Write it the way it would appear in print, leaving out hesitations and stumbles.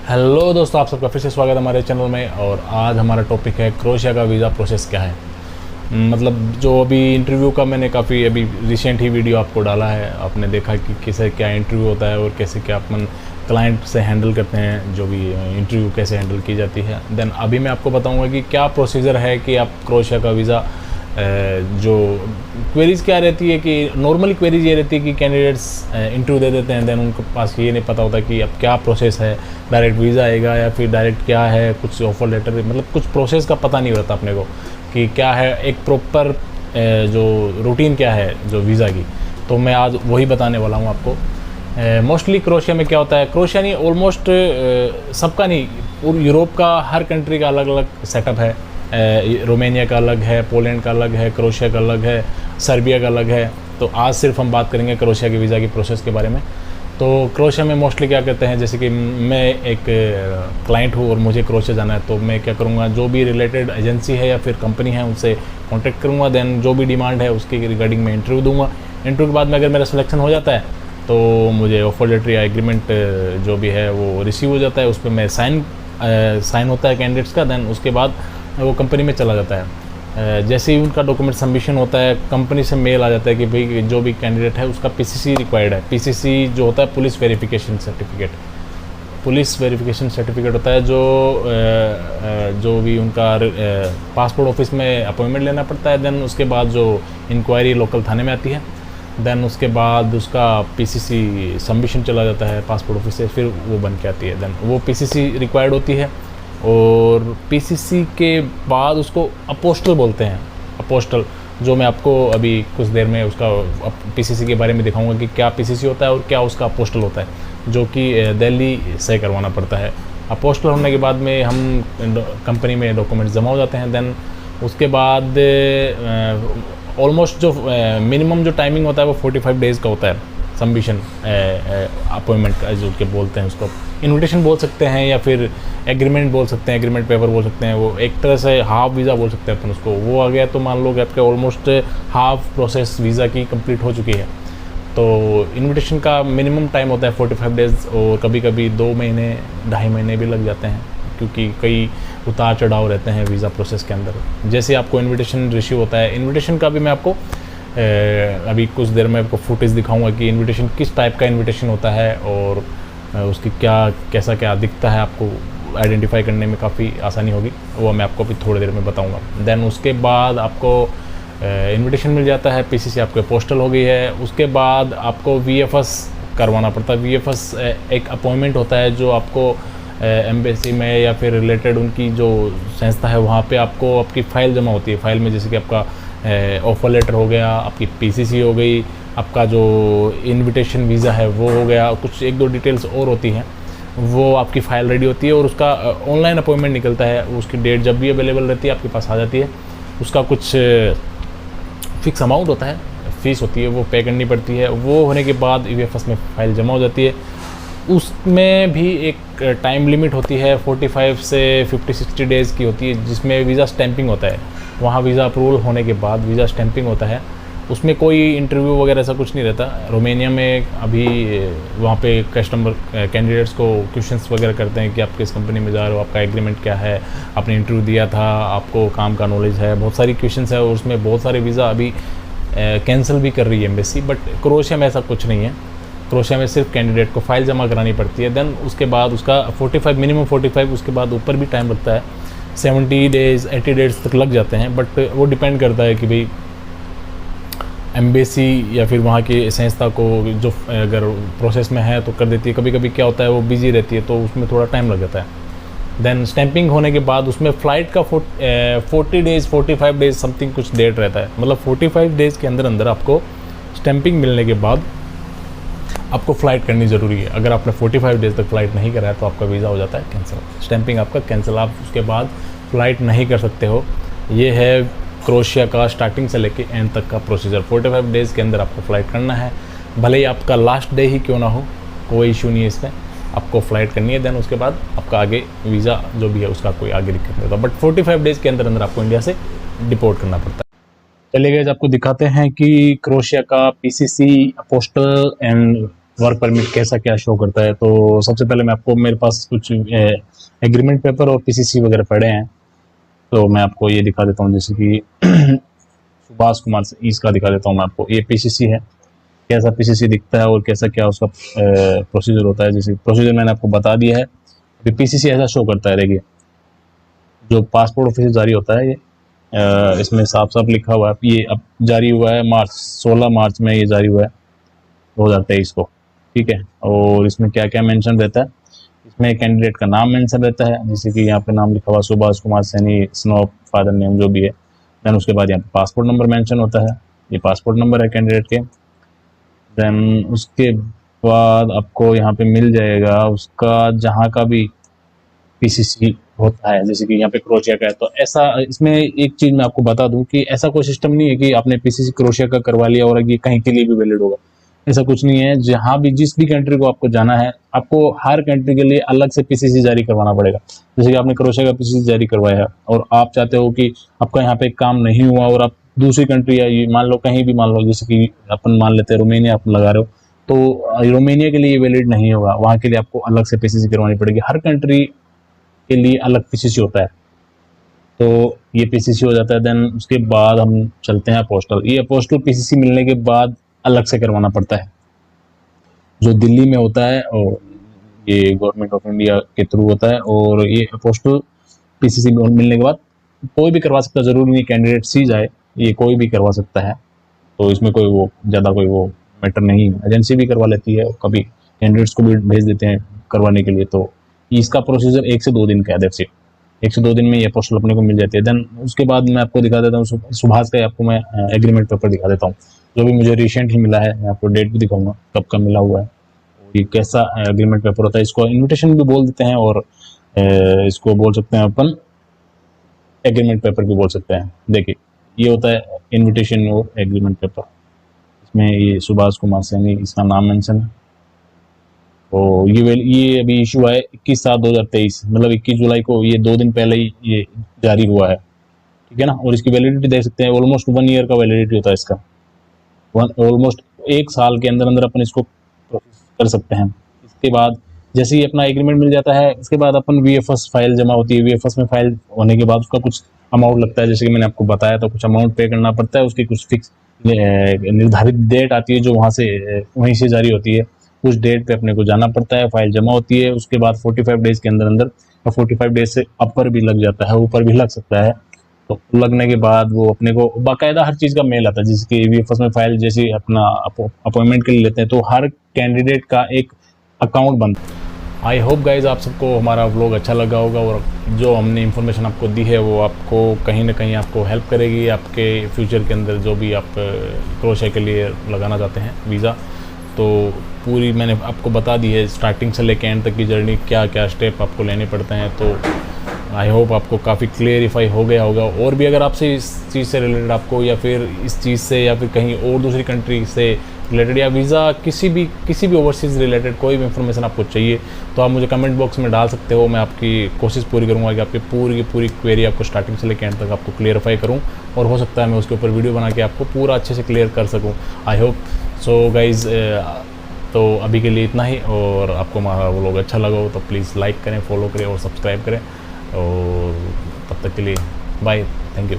Hello दोस्तों, आप सबका फिर से स्वागत है हमारे चैनल में। और आज हमारा टॉपिक है क्रोएशिया का वीज़ा प्रोसेस क्या है। मतलब जो अभी इंटरव्यू का मैंने काफ़ी अभी रिसेंट ही वीडियो आपको डाला है, आपने देखा कि कैसे क्या इंटरव्यू होता है और कैसे क्या अपन क्लाइंट से हैंडल करते हैं, जो भी इंटरव्यू कैसे हैंडल की जाती है। देन अभी मैं आपको बताऊंगा कि क्या प्रोसीजर है कि आप क्रोएशिया का वीज़ा जो क्वेरीज़ क्या रहती है कि नॉर्मली क्वेरीज ये रहती है कि कैंडिडेट्स इंटरव्यू दे देते हैं, देन उनके पास ये नहीं पता होता कि अब क्या प्रोसेस है, डायरेक्ट वीज़ा आएगा या फिर डायरेक्ट क्या है, कुछ ऑफर लेटर, मतलब कुछ प्रोसेस का पता नहीं रहता अपने को कि क्या है एक प्रॉपर जो रूटीन क्या है जो वीज़ा की। तो मैं आज वही बताने वाला हूँ आपको। मोस्टली क्रोएशिया में क्या होता है, क्रोएशिया नहीं ऑलमोस्ट सबका नहीं, पूरी यूरोप का हर कंट्री का अलग अलग सेटअप है। रोमानिया का अलग है, पोलैंड का अलग है, क्रोएशिया का अलग है, सर्बिया का अलग है। तो आज सिर्फ हम बात करेंगे क्रोएशिया के वीज़ा की प्रोसेस के बारे में। तो क्रोएशिया में मोस्टली क्या करते हैं, जैसे कि मैं एक क्लाइंट हूँ और मुझे क्रोएशिया जाना है, तो मैं क्या करूँगा, जो भी रिलेटेड एजेंसी है या फिर कंपनी है उनसे कॉन्टैक्ट करूँगा। देन जो भी डिमांड है उसके रिगार्डिंग मैं इंटरव्यू दूँगा। इंटरव्यू के बाद में अगर मेरा सिलेक्शन हो जाता है तो मुझे ऑफर लेटर या एग्रीमेंट जो भी है वो रिसीव हो जाता है। उस पर मैं साइन होता है कैंडिडेट्स का। देन उसके बाद वो कंपनी में चला जाता है। जैसे ही उनका डॉक्यूमेंट सबमिशन होता है, कंपनी से मेल आ जाता है कि भाई जो भी कैंडिडेट है उसका पीसीसी रिक्वायर्ड है। पीसीसी जो होता है police verification certificate, police verification certificate होता है जो भी उनका पासपोर्ट ऑफिस में अपॉइंटमेंट लेना पड़ता है। देन उसके बाद जो इंक्वायरी लोकल थाने में आती है, देन उसके बाद उसका पीसीसी सबमिशन चला जाता है पासपोर्ट ऑफिस से, फिर वो बन के आती है। देन वो पीसीसी रिक्वायर्ड होती है और पीसीसी के बाद उसको अपोस्टल बोलते हैं। अपोस्टल जो मैं आपको अभी कुछ देर में उसका पीसीसी के बारे में दिखाऊंगा कि क्या पीसीसी होता है और क्या उसका अपोस्टल होता है, जो कि दिल्ली से करवाना पड़ता है। अपोस्टल होने के बाद में हम कंपनी में डॉक्यूमेंट जमा हो जाते हैं। देन उसके बाद ऑलमोस्ट जो मिनिमम जो टाइमिंग होता है वो 45 डेज़ का होता है। सबमिशन अपॉइंटमेंट का जो के बोलते हैं, उसको इनविटेशन बोल सकते हैं या फिर एग्रीमेंट बोल सकते हैं, एग्रीमेंट पेपर बोल सकते हैं। वो एक तरह से हाफ वीज़ा बोल सकते हैं अपन उसको। वो आ गया तो मान लो कि आपके ऑलमोस्ट हाफ प्रोसेस वीज़ा की कंप्लीट हो चुकी है। तो इनविटेशन का मिनिमम टाइम होता है 45 डेज़, और कभी कभी 2 महीने 2.5 महीने भी लग जाते हैं, क्योंकि कई उतार चढ़ाव रहते हैं वीज़ा प्रोसेस के अंदर। जैसे आपको इनविटेशन रिसीव होता है, इनविटेशन का भी मैं आपको अभी कुछ देर में आपको फुटेज दिखाऊंगा कि इनविटेशन किस टाइप का इनविटेशन होता है और उसकी कैसा क्या दिखता है, आपको आइडेंटिफाई करने में काफ़ी आसानी होगी। वो मैं आपको अभी थोड़ी देर में बताऊंगा। देन उसके बाद आपको इनविटेशन मिल जाता है, पीसीसी आपके पोस्टल हो गई है। उसके बाद आपको वीएफएस करवाना पड़ता है। वीएफएस एक अपॉइंटमेंट होता है जो आपको एम्बेसी में या फिर रिलेटेड उनकी जो संस्था है वहाँ पे आपको आपकी फ़ाइल जमा होती है। फाइल में जैसे कि आपका ऑफर लेटर हो गया, आपकी पीसीसी हो गई, आपका जो इनविटेशन वीज़ा है वो हो गया, कुछ 1-2 डिटेल्स और होती हैं, वो आपकी फ़ाइल रेडी होती है और उसका ऑनलाइन अपॉइंटमेंट निकलता है। उसकी डेट जब भी अवेलेबल रहती है आपके पास आ जाती है। उसका कुछ फिक्स अमाउंट होता है, फ़ीस होती है, वो पे करनी पड़ती है। वो होने के बाद वीएफएस में फ़ाइल जमा हो जाती है। उसमें भी एक टाइम लिमिट होती है, 45 से 50-60 डेज़ की होती है, जिसमें वीज़ा स्टैंपिंग होता है। वहाँ वीज़ा अप्रूवल होने के बाद वीज़ा स्टैंपिंग होता है। उसमें कोई इंटरव्यू वगैरह ऐसा कुछ नहीं रहता। रोमानिया में अभी वहाँ पे कस्टमर कैंडिडेट्स को क्वेश्चंस वगैरह करते हैं कि आप किस कंपनी में जा रहे हो, आपका एग्रीमेंट क्या है, आपने इंटरव्यू दिया था, आपको काम का नॉलेज है, बहुत सारी क्वेश्चंस है। और उसमें बहुत सारे वीज़ा अभी कैंसिल भी कर रही है एम्बेसी। बट क्रोएशिया में ऐसा कुछ नहीं है। क्रोएशिया में सिर्फ कैंडिडेट को फाइल जमा करानी पड़ती है। देन उसके बाद उसका 45 मिनिमम 45, उसके बाद ऊपर भी टाइम लगता है, 70 डेज़ 80 डेज़ तक लग जाते हैं। बट वो डिपेंड करता है कि भाई एम्बेसी या फिर वहाँ की संस्था को जो अगर प्रोसेस में है तो कर देती है। कभी कभी क्या होता है वो बिजी रहती है तो उसमें थोड़ा टाइम लग जाता है। देन स्टैंपिंग होने के बाद उसमें फ़्लाइट का 40 डेज़ 45 डेज़ समथिंग कुछ डेट रहता है। मतलब 45 डेज़ के अंदर अंदर आपको स्टैंपिंग मिलने के बाद आपको फ़्लाइट करनी ज़रूरी है। अगर आपने 45 डेज़ तक फ़्लाइट नहीं कराया तो आपका वीज़ा हो जाता है कैंसिल, स्टैंपिंग आपका कैंसिल, आप उसके बाद फ़्लाइट नहीं कर सकते हो। ये है क्रोएशिया का स्टार्टिंग से लेके एंड तक का प्रोसीजर। 45 डेज़ के अंदर आपको फ़्लाइट करना है, भले ही आपका लास्ट डे ही क्यों ना हो, कोई इशू नहीं है इसमें, आपको फ़्लाइट करनी है। देन उसके बाद आपका आगे वीज़ा जो भी है उसका कोई आगे दिक्कत नहीं होता। बट 45 डेज़ के अंदर अंदर आपको इंडिया से डिपोर्ट करना पड़ता है। चलिए गाइस, आपको दिखाते हैं कि क्रोएशिया का PCC, apostle and work permit कैसा क्या शो करता है। तो सबसे पहले मैं आपको, मेरे पास कुछ एग्रीमेंट पेपर और पीसीसी वगैरह पड़े हैं, तो मैं आपको ये दिखा देता हूँ। जैसे कि सुभाष कुमार से इसका दिखा देता हूँ मैं आपको। ये पीसीसी है, कैसा पीसीसी दिखता है और कैसा क्या उसका प्रोसीजर होता है। जैसे प्रोसीजर मैंने आपको बता दिया है। अभी पीसीसी ऐसा शो करता है, देखिए जो पासपोर्ट ऑफिस से जारी होता है ये, इसमें साफ साफ लिखा हुआ है। ये अब जारी हुआ है 16 मार्च में ये जारी हुआ है 2023 को, ठीक है। और इसमें क्या क्या मेंशन रहता है, इसमें कैंडिडेट का नाम मेंशन रहता है, जैसे कि यहाँ पे नाम लिखा हुआ Subhash Kumar Saini, snow father name जो भी है। देन उसके बाद यहाँ पे पासपोर्ट नंबर मेंशन होता है, ये पासपोर्ट नंबर है कैंडिडेट के। देन उसके बाद आपको यहाँ पे मिल जाएगा उसका जहाँ का भी पीसीसी होता है, जैसे कि यहाँ पे क्रोशिया का है। तो ऐसा, इसमें एक चीज मैं आपको बता दूं कि ऐसा कोई सिस्टम नहीं है कि आपने पीसीसी क्रोशिया का करवा लिया और ये कहीं के लिए भी वैलिड होगा, ऐसा कुछ नहीं है। जहाँ भी जिस भी कंट्री को आपको जाना है, आपको हर कंट्री के लिए अलग से पीसीसी जारी करवाना पड़ेगा। जैसे कि आपने क्रोशिया का पीसीसी जारी करवाया है और आप चाहते हो कि आपका यहाँ पे काम नहीं हुआ और आप दूसरी कंट्री या मान लो कहीं भी, मान लो जैसे कि अपन मान लेते हैं रोमेनिया आप लगा रहे हो, तो रोमेनिया के लिए वैलिड नहीं होगा, वहाँ के लिए आपको अलग से पीसीसी करवानी पड़ेगी। हर कंट्री के लिए अलग पीसीसी होता है, तो ये पीसीसी हो जाता है। देन उसके बाद हम चलते हैं पोस्टल। ये पोस्टल पीसीसी मिलने के बाद अलग से करवाना पड़ता है, जो दिल्ली में होता है और ये गवर्नमेंट ऑफ इंडिया के थ्रू होता है। और ये पोस्टल पीसीसी मिलने के बाद कोई भी करवा सकता है, जरूरी नहीं कैंडिडेट सी जाए, ये कोई भी करवा सकता है। तो इसमें कोई वो ज़्यादा कोई वो मैटर नहीं, एजेंसी भी करवा लेती है, कभी कैंडिडेट्स को भी भेज देते हैं करवाने के लिए। तो इसका प्रोसीजर 1 से 2 दिन का है, दैट्स इट। 1 से 2 दिन में ये पोस्टल अपने को मिल जाती है। देन उसके बाद मैं आपको दिखा देता हूँ सुभाष का, आपको मैं एग्रीमेंट पेपर दिखा देता हूँ जो भी मुझे रिसेंट ही मिला है। मैं आपको डेट भी दिखाऊंगा कब का मिला हुआ है, ये कैसा एग्रीमेंट पेपर होता है। इसको इन्विटेशन भी बोल देते हैं और इसको बोल सकते हैं अपन एग्रीमेंट पेपर भी बोल सकते हैं। देखिए ये होता है इन्विटेशन और एग्रीमेंट पेपर। इसमें ये सुभाष कुमार सैनी इसका नाम मेंशन है। तो ये अभी इशू है 21/7/2023, मतलब 21 जुलाई को, ये 2 दिन पहले ही ये जारी हुआ है, ठीक है ना। और इसकी वैलिडिटी देख सकते हैं, ऑलमोस्ट 1 ईयर का वैलिडिटी होता है इसका। ऑलमोस्ट 1 साल के अंदर अंदर अपन इसको प्रोसेस कर सकते हैं। इसके बाद जैसे ही अपना एग्रीमेंट मिल जाता है, इसके बाद अपन वीएफएस फाइल जमा होती है। वीएफएस में फाइल होने के बाद उसका कुछ अमाउंट लगता है, जैसे कि मैंने आपको बताया था, कुछ अमाउंट पे करना पड़ता है। उसकी कुछ फिक्स निर्धारित डेट आती है जो वहीं से जारी होती है, उस डेट पे अपने को जाना पड़ता है, फाइल जमा होती है। उसके बाद 45 डेज के अंदर अंदर, और 45 डेज से अपर भी लग जाता है, ऊपर भी लग सकता है। तो लगने के बाद वो अपने को बाकायदा हर चीज़ का मेल आता है, जिसकी वीएफएस में फाइल जैसे अपना अपॉइंटमेंट के लिए लेते हैं, तो हर कैंडिडेट का एक अकाउंट बनता है। आई होप गाइज आप सबको हमारा व्लॉग अच्छा लगा होगा और जो हमने इन्फॉर्मेशन आपको दी है वो आपको कहीं ना कहीं आपको हेल्प करेगी आपके फ्यूचर के अंदर, जो भी आप क्रोशिया के लिए लगाना चाहते हैं वीज़ा। तो पूरी मैंने आपको बता दी है स्टार्टिंग से लेकर एंड तक की जर्नी, क्या क्या स्टेप आपको लेने पड़ते हैं। तो आई होप आपको काफ़ी क्लियरिफाई हो गया होगा। और भी अगर आपसे इस चीज़ से रिलेटेड आपको, या फिर इस चीज़ से, या फिर कहीं और दूसरी कंट्री से रिलेटेड, या वीज़ा किसी भी ओवरसीज़ रिलेटेड कोई भी इन्फॉर्मेशन आपको चाहिए, तो आप मुझे कमेंट बॉक्स में डाल सकते हो। मैं आपकी कोशिश पूरी करूँगा कि आपकी पूरी की पूरी क्वेरी आपको स्टार्टिंग से लेकर एंड तक आपको क्लियरफाई करूँ, और हो सकता है मैं उसके ऊपर वीडियो बना के आपको पूरा अच्छे से क्लियर कर सकूँ। I hope so guys. तो अभी के लिए इतना ही, और आपको हमारा वो लोग अच्छा लगा हो तो प्लीज़ लाइक करें, फॉलो करें और सब्सक्राइब करें। और तब तक के लिए बाय, थैंक यू।